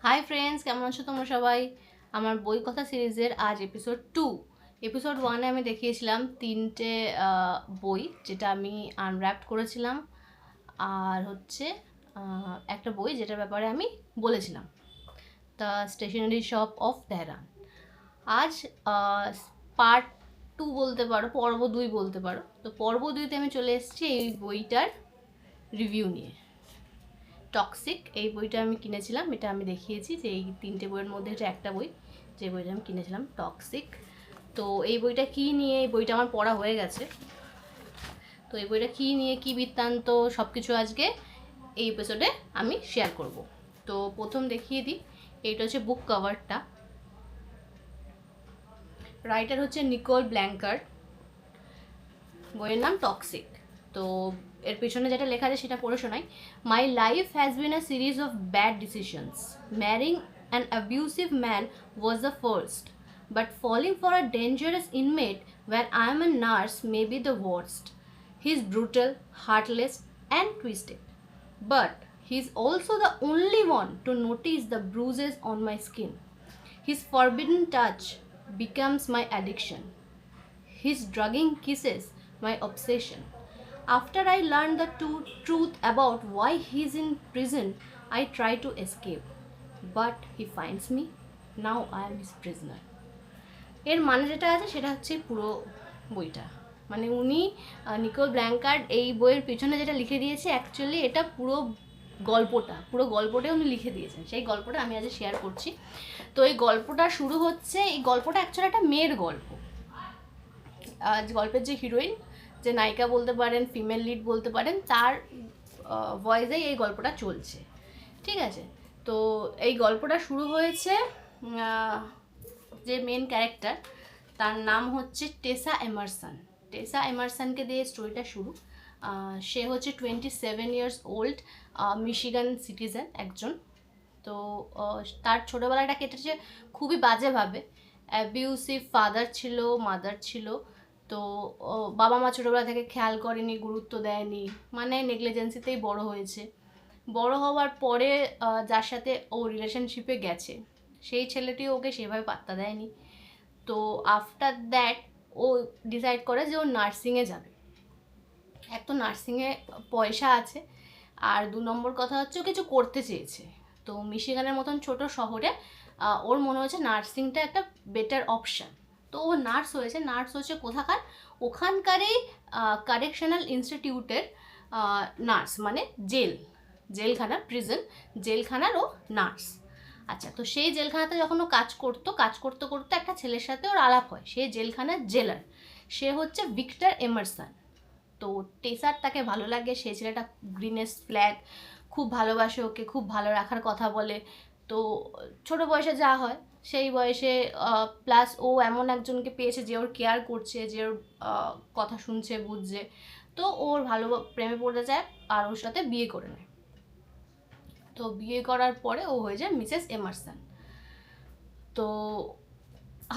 Hi friends, কেমন আছো তোমরা সবাই? আমার বই কথা সিরিজের আজ এপিসোড 2। এপিসোড 1-এ আমি দেখিয়েছিলাম 3টে বই, যেটা আমি আনর্যাপড করেছিলাম, আর হচ্ছে একটা বই যেটার ব্যাপারে আমি বলেছিলাম, the stationery shop of Tehran. আজ পার্ট 2 বলতে পারো, পর্ব 2 বলতে পারো। তো পর্ব 2-তে আমি চলে এসেছি এই বইটার রিভিউ নিয়ে। টক্সিক এই বইটা আমি কিনেছিলাম, এটা আমি দেখিয়েছি যে এই 3টে বইয়ের মধ্যে এটা একটা বই, যে বইটা আমি কিনেছিলাম টক্সিক। তো এই বইটা কী নিয়ে, এই বইটা আমার পড়া হয়ে গেছে। তো এই বইটা কী নিয়ে, কী বৃত্তান্ত, সব কিছু আজকে এই এপিসোডে আমি শেয়ার করব। তো প্রথম দেখিয়ে দিই, এইটা হচ্ছে বুক কভারটা। রাইটার হচ্ছে নিকোল ব্ল্যাঙ্কার্ড, বইয়ের নাম টক্সিক। তো এর পেছনে যেটা লেখা আছে সেটা পড়ে শোনাই। My life has been a series of bad decisions. ম্যারিং an abusive man was the first, but falling for a dangerous inmate where I am a nurse may be the worst. He is brutal, heartless, and twisted. But he is also the only one to notice the bruises on my skin. His forbidden touch becomes my addiction. His drugging kisses my obsession. After I learned the truth about why he's in prison, I try to escape. But he finds me. Now I am his prisoner. এর মানে যেটা আছে সেটা হচ্ছে পুরো বইটা, মানে উনি নিকোল ব্ল্যাঙ্কার্ড এই বইয়ের পিছনে যেটা লিখে দিয়েছে, অ্যাকচুয়ালি এটা পুরো গল্পটাই উনি লিখে দিয়েছেন। সেই গল্পটা আমি আজ শেয়ার করছি। তো এই গল্পটা শুরু হচ্ছে, এই গল্পটা অ্যাকচুয়ালি একটা মেয়ের গল্প। গল্পের যে হিরোইন, যে নায়িকা বলতে পারেন, ফিমেল লিড বলতে পারেন, তার ভয়েসেই এই গল্পটা চলছে, ঠিক আছে? তো এই গল্পটা শুরু হয়েছে, যে মেন ক্যারেক্টার তার নাম হচ্ছে টেসা এমারসন। টেসা এমারসনকে দিয়ে স্টোরিটা শুরু। সে হচ্ছে 27 ইয়ার্স ওল্ড, মিশিগান সিটিজেন একজন। তো তার ছোটোবেলাটা কেটেছে খুবই বাজেভাবে। অ্যাবিউসিভ ফাদার ছিল, মাদার ছিল। তো বাবা মা ছোটোবেলা থেকে খেয়াল করেনি, গুরুত্ব দেয়নি, মানে নেগলিজেন্সিতেই বড় হয়েছে। বড় হওয়ার পরে যার সাথে ও রিলেশনশিপে গেছে, সেই ছেলেটিও ওকে সেভাবে পাত্তা দেয়নি। তো আফটার দ্যাট ও ডিসাইড করে যে ও নার্সিংয়ে যাবে। এক তো নার্সিংয়ে পয়সা আছে, আর 2 নম্বর কথা হচ্ছে ও কিছু করতে চেয়েছে। তো মিশিগানের মতন ছোট শহরে ওর মনে হয়েছে নার্সিংটা একটা বেটার অপশান। তো ও নার্স হচ্ছে কোথাকার, ওখানকারই কারেকশনাল ইনস্টিটিউটের নার্স, মানে জেলখানা, প্রিজন জেলখানার ও নার্স। আচ্ছা, তো সেই জেলখানাতে যখন ও কাজ করতে করতে একটা ছেলের সাথে ওর আলাপ হয়, সে জেলখানার জেলার, সে হচ্ছে ভিক্টর এমারসন। তো টেসার তাকে ভালো লাগে, সেই ছেলেটা গ্রিনেস ফ্ল্যাগ, খুব ভালোবাসে ওকে, খুব ভালো রাখার কথা বলে। তো ছোটো বয়সে যা হয় সেই বয়সে, প্লাস ও এমন একজনকে পেয়েছে যে ওর কেয়ার করছে, যে ওর কথা শুনছে, বুঝছে। তো ওর ভালো প্রেমে পড়তে চায় আর ওর সাথে বিয়ে করে নেয়। তো বিয়ে করার পরে ও হয়ে যায় মিসেস এমারসন। তো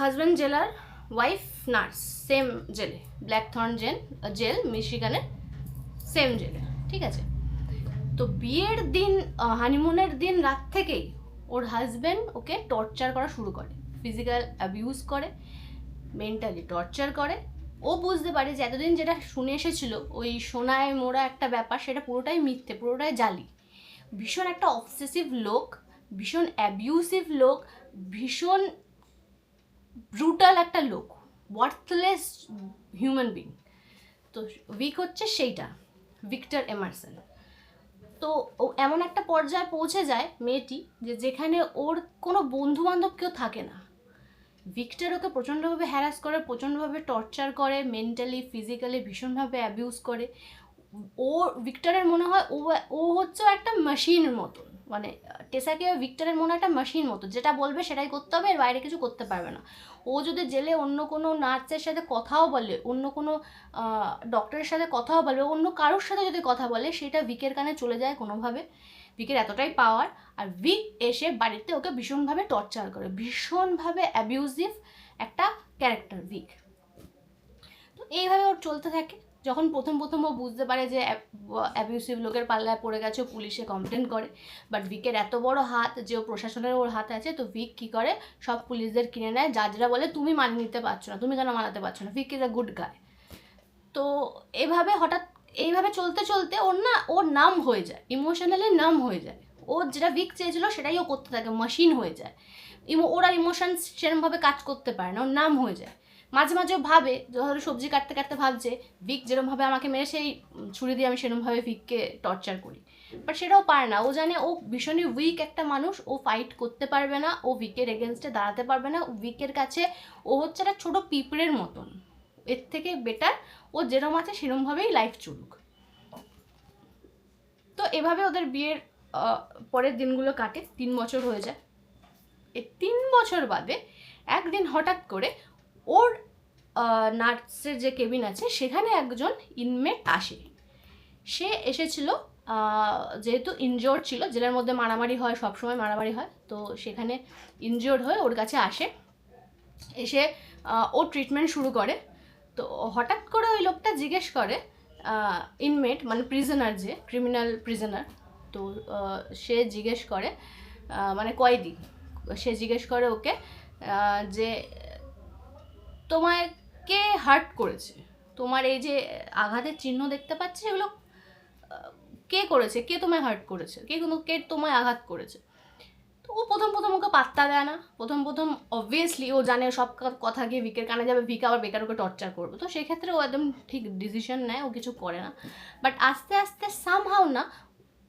হাজব্যান্ড জেলার, ওয়াইফ নার্স, সেম জেলে, ব্ল্যাকথর্ন জেল মিশিগানের সেম জেলে, ঠিক আছে? তো বিয়ের দিন, হানিমুনের দিন রাত থেকেই ওর হাজব্যান্ড ওকে টর্চার করা শুরু করে, ফিজিক্যাল অ্যাবিউজ করে, মেন্টালি টর্চার করে। ও বুঝতে পারে যে এতদিন যেটা শুনে এসেছিল ওই সোনায় মোড়া একটা ব্যাপার, সেটা পুরোটাই মিথ্যে, পুরোটাই জালি। ভীষণ একটা অবসেসিভ লোক, ভীষণ অ্যাবিউসিভ লোক, ভীষণ ব্রুটাল একটা লোক, ওয়ার্থলেস হিউম্যান বিং। তো উইক হচ্ছে সেইটা, ভিক্টর এমারসন। তো ও এমন একটা পর্যায়ে পৌঁছে যায় মেয়েটি, যে যেখানে ওর কোনো বন্ধু বান্ধব কেউ থাকে না। ভিক্টর ওকে প্রচণ্ডভাবে হ্যারাস করে, প্রচণ্ডভাবে টর্চার করে, মেন্টালি ফিজিক্যালি ভীষণভাবে অ্যাবিউজ করে। ও ভিক্টরের মনে হয় ও হচ্ছে একটা মেশিনের মতন, মানে টেসাকে ভিক্টরের মনে একটা মেশিন মতো, যেটা বলবে সেটাই করতে হবে, এর বাইরে কিছু করতে পারবে না। ও যদি জেলে অন্য কোনো নার্সের সাথে কথাও বলে, অন্য কোনো ডক্টরের সাথে কথাও বলবে, অন্য কারোর সাথে যদি কথা বলে, সেটা ভিকের কানে চলে যায় কোনোভাবে। ভিকের এতটাই পাওয়ার, আর ভিক এসে বাড়িতে ওকে ভীষণভাবে টর্চার করে, ভীষণভাবে অ্যাবিউজিভ একটা ক্যারেক্টার ভিক। তো এইভাবে ওর চলতে থাকে। যখন প্রথম ও বুঝতে পারে যে অ্যাবিউসিভ লোকের পাল্লায় পড়ে গেছে, পুলিশে কমপ্লেন করে। বাট ভিকের এত বড় হাত যে ও প্রশাসনের ওর হাতে আছে, তো ভিক কী করে, সব পুলিশদের কিনে নেয়। জাজরা বলে তুমি মানিয়ে নিতে পারছো না, তুমি কেন মানাতে পারছো না, ভিক ইজ আ গুড গায়। তো এইভাবে চলতে ওর নাম হয়ে যায়, ইমোশনালি নাম হয়ে যায়। ও যেটা ভিক চেয়েছিল সেটাই ও করতে থাকে, মেশিন হয়ে যায়। ওরা ইমোশনস সেরকমভাবে কাজ করতে পারে না, ওর নাম হয়ে যায়। মাঝে মাঝে ভাবে, ধরো সবজি কাটতে কাটতে ভাবছে ভিক যেরকমভাবে আমাকে মেরে সেই ছুরি দিয়ে আমি সেরকমভাবে ভিককে টর্চার করি, বাট সেটাও পারে না। ও জানে ও ভীষণই উইক একটা মানুষ, ও ফাইট করতে পারবে না, ও ভিকের এগেনস্টে দাঁড়াতে পারবে না। ভিকের কাছে ও হচ্ছে একটা ছোটো পিঁপড়ের মতন, এর থেকে বেটার ও যেরম আছে সেরমভাবেই লাইফ চলুক। তো এভাবে ওদের বিয়ের পরের দিনগুলো কাটে, 3 বছর হয়ে যায়। এই 3 বছর বাদে একদিন হঠাৎ করে ওর নার্সের যে কেবিন আছে সেখানে একজন ইনমেট আসে। সে এসেছিল যেহেতু ইনজিওর্ড ছিল, জেলের মধ্যে মারামারি হয়, সবসময় মারামারি হয়, তো সেখানে ইনজিওর্ড হয়ে ওর কাছে আসে। এসে ও ট্রিটমেন্ট শুরু করে। তো হঠাৎ করে ওই লোকটা জিজ্ঞেস করে, ইনমেট মানে প্রিজনার, যে ক্রিমিনাল প্রিজনার, তো সে জিজ্ঞেস করে, মানে কয়েদি, সে জিজ্ঞেস করে ওকে যে তোমায় কে হার্ট করেছে, তোমার এই যে আঘাতের চিহ্ন দেখতে পাচ্ছি এগুলো কে করেছে, কে তোমায় হার্ট করেছে, কে তোমায় আঘাত করেছে। তো ও প্রথম ওকে পাত্তা দেয় না। প্রথম অবভিয়াসলি ও জানে সব কথা গিয়ে ভিকের কানে যাবে, ভিক আবার বেকার ওকে টর্চার করবে, তো সেক্ষেত্রে ও একদম ঠিক ডিসিশন নেয়, ও কিছু করে না। বাট আস্তে আস্তে সামহাউ না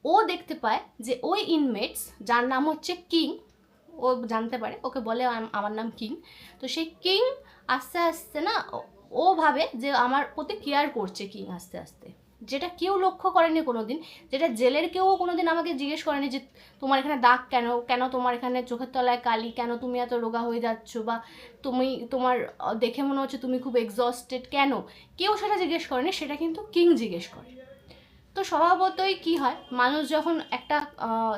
ও দেখতে পায় যে ওই ইনমেটস, যার নাম হচ্ছে কিং, ও জানতে পারে, ওকে বলে আমার নাম কিং, তো সেই কিং আস্তে আস্তে না ও ভাবে যে আমার প্রতি কেয়ার করছে কিং আস্তে আস্তে, যেটা কেউ লক্ষ্য করেনি কোনো দিন, যেটা জেলের কেউ কোনো দিন আমাকে জিজ্ঞেস করেনি যে তোমার এখানে দাগ কেন তোমার এখানে চোখের তলায় কালি কেন, তুমি এত রোগা হয়ে যাচ্ছ, বা তোমার দেখে মনে হচ্ছে তুমি খুব এক্সস্টেড কেন, কেউ সেটা জিজ্ঞেস করেনি, সেটা কিন্তু কিং জিজ্ঞেস করে। তো স্বভাবতই কী হয়, মানুষ যখন একটা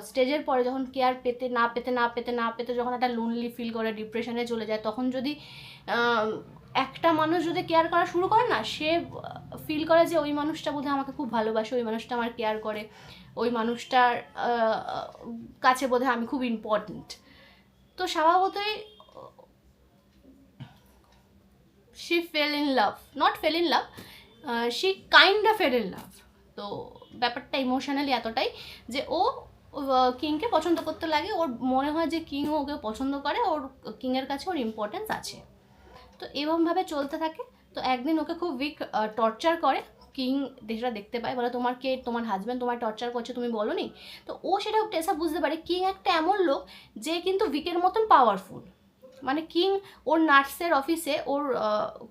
স্টেজের পরে যখন কেয়ার পেতে না পেতে যখন একটা লোনলি ফিল করে, ডিপ্রেশনে চলে যায়, তখন যদি একটা মানুষ যদি কেয়ার করা শুরু করে না, সে ফিল করে যে ওই মানুষটা বোধহয় আমাকে খুব ভালোবাসে, ওই মানুষটা আমার কেয়ার করে, ওই মানুষটার কাছে বোধহয় আমি খুব ইম্পর্টেন্ট। তো স্বভাবতই she fell in love, she kind of fell in love। তো ব্যাপারটা ইমোশনালি এতটাই যে ও কিংকে পছন্দ করতে লাগে, ওর মনে হয় যে কিংও ওকে পছন্দ করে, ওর কিংয়ের কাছে ওর ইম্পর্টেন্স আছে। তো এরকমভাবে চলতে থাকে। তো একদিন ওকে খুব উইক টর্চার করে, কিং যেটা দেখতে পায়, বলে তোমার হাজব্যান্ড তোমার টর্চার করছে, তুমি বলো নি। তো ও সেটা টেসা বুঝতে পারে কিং একটা এমন লোক যে কিন্তু উইকের মতন পাওয়ারফুল। মানে কিং ওর নার্সের অফিসে ওর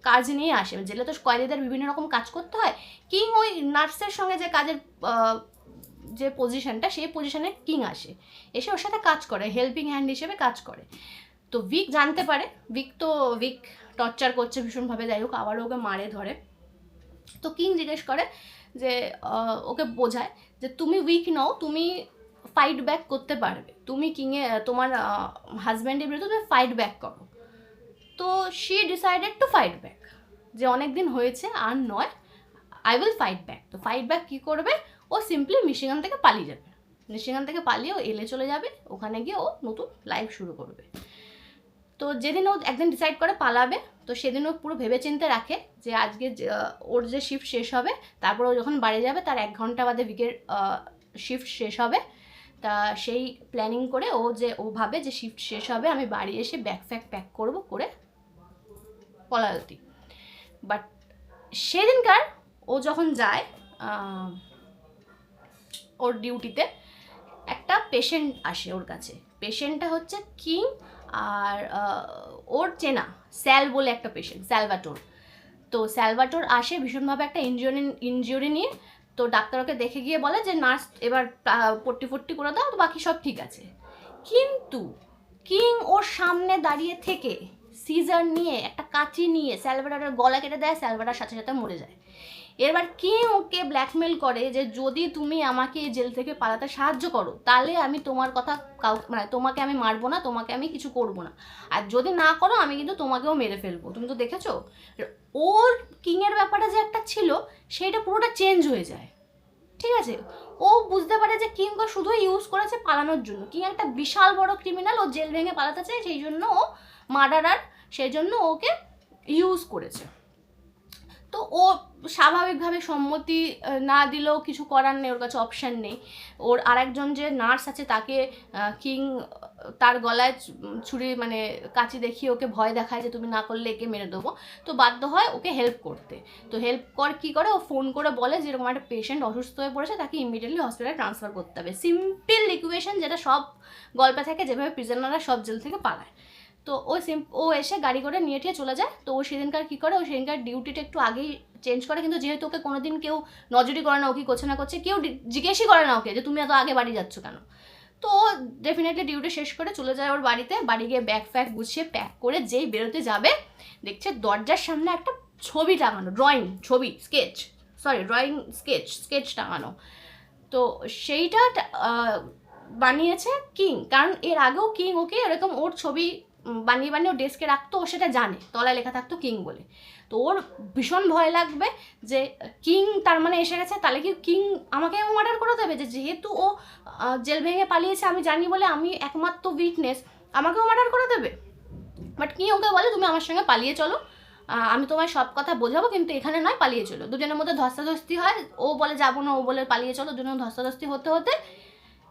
কাজ নিয়ে আসে, জেলে তো কয়েদিদের বিভিন্ন রকম কাজ করতে হয়, কিং ওই নার্সের সঙ্গে যে কাজের যে পজিশনটা, সেই পজিশনে কিং এসে ওর সাথে কাজ করে, হেল্পিং হ্যান্ড হিসেবে কাজ করে। তো উইক জানতে পারে উইক টর্চার করছে ভীষণভাবে, যাই হোক আবারও ওকে মারে ধরে। তো কিং জিজ্ঞেস করে যে ওকে বোঝায় যে তুমি উইক নও, তুমি ফাইট ব্যাক করতে পারবে, তুমি তোমার হাজব্যান্ডের বিরুদ্ধে তুমি ফাইট ব্যাক করো। তো she decided to fight back, যে অনেক দিন হয়েছে আর নয়, আই উইল ফাইট ব্যাক। তো ফাইট ব্যাক কী করবে, ও সিম্পলি মিশিগান থেকে পালিয়ে যাবে, মিশিগান থেকে পালিয়ে ও এলে চলে যাবে, ওখানে গিয়ে ও নতুন লাইফ শুরু করবে। তো যেদিন ও একদিন ডিসাইড করে পালাবে, তো সেদিন ও পুরো ভেবেচিন্তে রাখে যে আজকে ওর যে শিফট শেষ হবে, তারপর ও যখন বাড়ি যাবে তার 1 ঘন্টা বাদে উইকের শিফট শেষ হবে। তা সেই প্ল্যানিং করে ও ভাবে যে শিফট শেষ হবে, আমি বাড়ি এসে ব্যাগ প্যাক করবো, করে পলায়তি। বাট সেদিনকার ও যখন যায় ওর ডিউটিতে, একটা পেশেন্ট আসে ওর কাছে। পেশেন্টটা হচ্ছে কিং আর ওর চেনা স্যাল বলে একটা পেশেন্ট, স্যালভাটোর। তো স্যালভাটোর আসে ভীষণভাবে একটা ইনজিউরি নিয়ে। তো ডাক্তার ওকে দেখে গিয়ে বলে যে নার্স এবার পট্টি করে দাও, তো বাকি সব ঠিক আছে। কিন্তু কিং ওর সামনে দাঁড়িয়ে থেকে সিজার নিয়ে, একটা কাঁচি নিয়ে স্যালভাটোরের গলা কেটে দেয়, স্যালভাটোর সাথে সাথে মরে যায়। এবার কিং ওকে ব্ল্যাকমেল করে যে যদি তুমি আমাকে এই জেল থেকে পালাতে সাহায্য করো তাহলে আমি তোমার কথা মানে তোমাকে আমি মারবো না, তোমাকে আমি কিছু করবো না, আর যদি না করো আমি কিন্তু তোমাকেও মেরে ফেলবো। তুমি তো দেখেছো ওর কিংয়ের ব্যাপারে যে একটা ছিল সেইটা পুরোটা চেঞ্জ হয়ে যায়, ঠিক আছে। ও বুঝতে পারে যে কিং ও শুধু ইউজ করেছে পালানোর জন্য, কিং একটা বিশাল বড় ক্রিমিনাল, ও জেল ভেঙে পালাতে চায়, সেই জন্য ও মার্ডারার, সেই জন্য ওকে ইউজ করেছে। তো ও স্বাভাবিকভাবে সম্মতি না দিলেও কিছু করার নেই, ওর কাছে অপশান নেই। ওর আরেকজন যে নার্স আছে তাকে কিং তার গলায় ছুরি মানে কাঁচি দেখিয়ে ওকে ভয় দেখায় যে তুমি না করলে একে মেরে দেবো, তো বাধ্য হয় ওকে হেল্প করতে। তো হেল্প কী করে, ও ফোন করে বলে যে এরকম একটা পেশেন্ট অসুস্থ হয়ে পড়েছে, তাকে ইমিডিয়েটলি হসপিটালে ট্রান্সফার করতে হবে। সিম্পল ইকুয়েশন, যেটা সব গল্পে থাকে, যেভাবে প্রিজনাররা সব জেল থেকে পালায়। তো ও এসে গাড়ি করে নিয়ে টিয়ে চলে যায়। তো ও সেদিনকার কী করে, ও সেদিনকার ডিউটিটা একটু আগেই চেঞ্জ করে, কিন্তু যেহেতু ওকে কোনোদিন কেউ নজরই করে না ও কী করছে না করছে, কেউ জিজ্ঞেসই করে না ওকে যে তুমি এত আগে বাড়ি যাচ্ছ কেন। তো ও ডেফিনেটলি ডিউটি শেষ করে চলে যায় ওর বাড়িতে। বাড়ি গিয়ে ব্যাগ ফ্যাগ গুছিয়ে প্যাক করে যেই বেরোতে যাবে, দেখছে দরজার সামনে একটা ছবি টাঙানো, স্কেচ টাঙানো। তো সেইটা বানিয়েছে কিং, কারণ এর আগেও কিং ওকে এরকম ওর ছবি বানিয়ে বানিয়ে ওর ডেস্কে রাখতো, ও সেটা জানে, তলায় লেখা থাকতো কিং বলে। তো ওর ভীষণ ভয় লাগবে যে কিং তার মানে এসে গেছে, তাহলে কি কিং আমাকে মার্ডার করে দেবে, যে যেহেতু ও জেল ভেঙে পালিয়েছে আমি জানি বলে, আমি একমাত্র উইটনেস, আমাকেও মার্ডার করে দেবে। বাট কিং ওকে বলে তুমি আমার সঙ্গে পালিয়ে চলো, আমি তোমায় সব কথা বোঝাবো, কিন্তু এখানে নয়, পালিয়ে চলো। দুজনের মধ্যে ধস্তাধস্তি হয়, ও বলে যাবো না, ও বলে পালিয়ে চলো, দুজনের ধস্তাধস্তি হতে হতে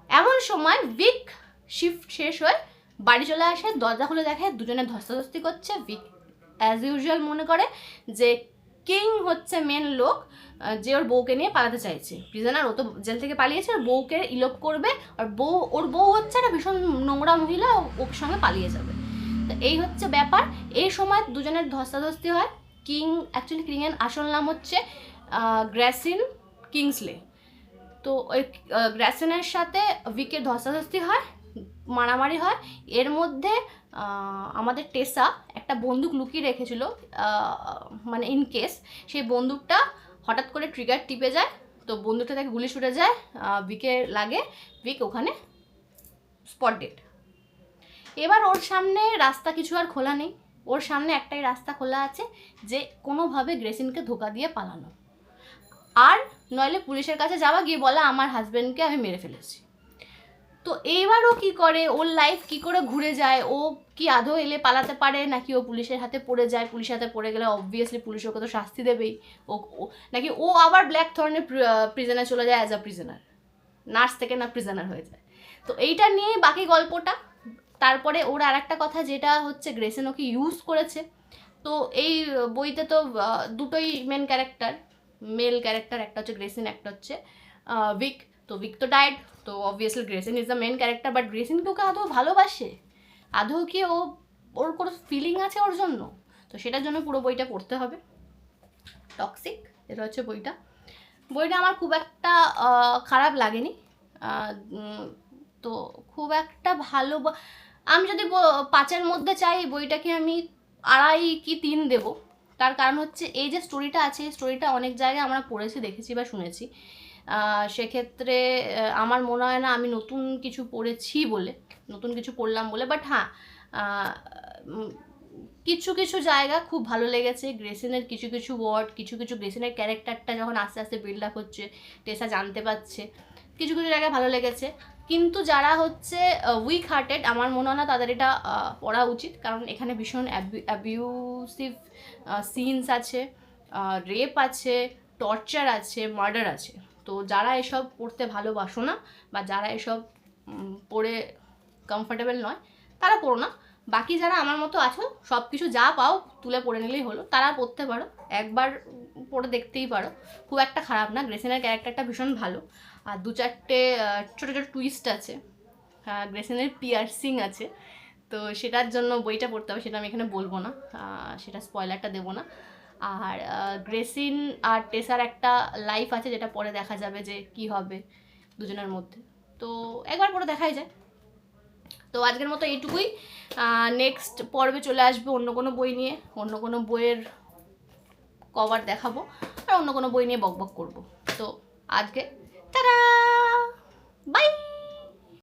এমন সময় উইক শিফট শেষ হয়ে বাড়ি চলে আসে। দরজা খুলে দেখে দুজনে ধস্তাধস্তি করছে। উইক অ্যাজ ইউজুয়াল মনে করে যে কিং হচ্ছে মেন লোক যে ওর বউকে নিয়ে পালাতে চাইছে, প্রিজনার, ও তো জেল থেকে পালিয়েছে, ওর বউকে ইলোপ করবে, আর ওর বউ হচ্ছে একটা ভীষণ নোংরা মহিলা, ওর সঙ্গে পালিয়ে যাবে। তো এই হচ্ছে ব্যাপার। এই সময় দুজনের ধস্তাধস্তি হয়। কিংয়ের আসল নাম হচ্ছে গ্রেসিন কিংসলে। তো ওই গ্রেসিনের সাথে উইকের ধস্তাধস্তি হয়, মারামারি হয়। এর মধ্যে আমাদের টেসা একটা বন্দুক লুকিয়ে রেখেছিল, মানে ইন কেস, সেই বন্দুকটা হঠাৎ করে ট্রিগার টিপে যায়, তো বন্দুকটা থেকে গুলি ছুটে যায়, উইকে লাগে, উইক ওখানে স্পট ডেড। এবার ওর সামনে রাস্তা কিছু আর খোলা নেই, ওর সামনে একটাই রাস্তা খোলা আছে, যে কোনোভাবে গ্রেসিনকে ধোকা দিয়ে পালানো, আর নইলে পুলিশের কাছে যাওয়া, গিয়ে বলা আমার হাজব্যান্ডকে আমি মেরে ফেলেছি। তো এইবার ও কী করে, ওর লাইফ কী করে ঘুরে যায়, ও কি আদৌ এলে পালাতে পারে, নাকি ও পুলিশের হাতে পড়ে যায়, পুলিশের হাতে পড়ে গেলে অবভিয়াসলি পুলিশ ওকে তো শাস্তি দেবেই, ও নাকি ও আবার ব্ল্যাক থর্নের প্রিজনে চলে যায়, অ্যাজ আ প্রিজনার, নার্স থেকে না প্রিজনার হয়ে যায়। তো এইটা নিয়েই বাকি গল্পটা। তারপরে ওর আর একটা কথা যেটা হচ্ছে, গ্রেসিন ওকে ইউজ করেছে। তো এই বইতে তো দুটোই মেন ক্যারেক্টার, মেল ক্যারেক্টার, একটা হচ্ছে গ্রেসিন, একটা হচ্ছে উইক। তো উইক তো ডায়েড, তো obviously Grayson is the main character. But Grayson কি ওকে আদৌ ভালোবাসে, আদৌ কি ওর কোনো ফিলিং আছে ওর জন্য? তো সেটার জন্য পুরো বইটা পড়তে হবে। টক্সিক, এটা হচ্ছে বইটা আমার খুব একটা খারাপ লাগেনি, তো খুব একটা ভালো, আমি যদি 5-এর মধ্যে চাই বইটাকে আমি 2.5 কি 3 দেবো। তার কারণ হচ্ছে এই যে স্টোরিটা আছে, এই স্টোরিটা অনেক জায়গায় আমরা পড়েছি, দেখেছি বা শুনেছি, সেক্ষেত্রে আমার মনে হয় না আমি নতুন কিছু পড়লাম বলে। বাট হ্যাঁ, কিছু জায়গা খুব ভালো লেগেছে, গ্রেসিনের কিছু ওয়ার্ড, কিছু গ্রেসিনের ক্যারেক্টারটা যখন আস্তে আস্তে বিল্ড আপ হচ্ছে, টেসা জানতে পারছে, কিছু জায়গায় ভালো লেগেছে। কিন্তু যারা হচ্ছে উইক হার্টেড, আমার মনে হয় না তাদের এটা পড়া উচিত, কারণ এখানে ভীষণ অ্যাবিউসিভ সিনস আছে, রেপ আছে, টর্চার আছে, মার্ডার আছে। তো যারা এসব পড়তে ভালোবাসো না, বা যারা এসব পড়ে কমফর্টেবল নয়, তারা পড়ো না। বাকি যারা আমার মতো আছো, সব কিছু যা পাও তুলে পড়ে নিলেই হলো, তারা পড়তে পারো, একবার পড়ে দেখতেই পারো, খুব একটা খারাপ না। গ্রেসিনের ক্যারেক্টারটা ভীষণ ভালো, আর 2-4টে ছোটো টুইস্ট আছে, গ্রেসিনের পিয়ার্সিং আছে, তো সেটার জন্য বইটা পড়তে হবে, সেটা আমি এখানে বলবো না, সেটা স্পয়লারটা দেবো না। আর গ্রেসিন আর টেসার একটা লাইফ আছে, যেটা পরে দেখা যাবে যে কি হবে দুজনের মধ্যে, তো একবার পরে দেখাই যায়। তো আজকের মতো এইটুকুই, নেক্সট পর্বে চলে আসবে অন্য কোনো বই নিয়ে, অন্য কোনো বইয়ের কভার দেখাবো। আর অন্য কোনো বই নিয়ে বকবক করবো। তো আজকে টাটা, বাই।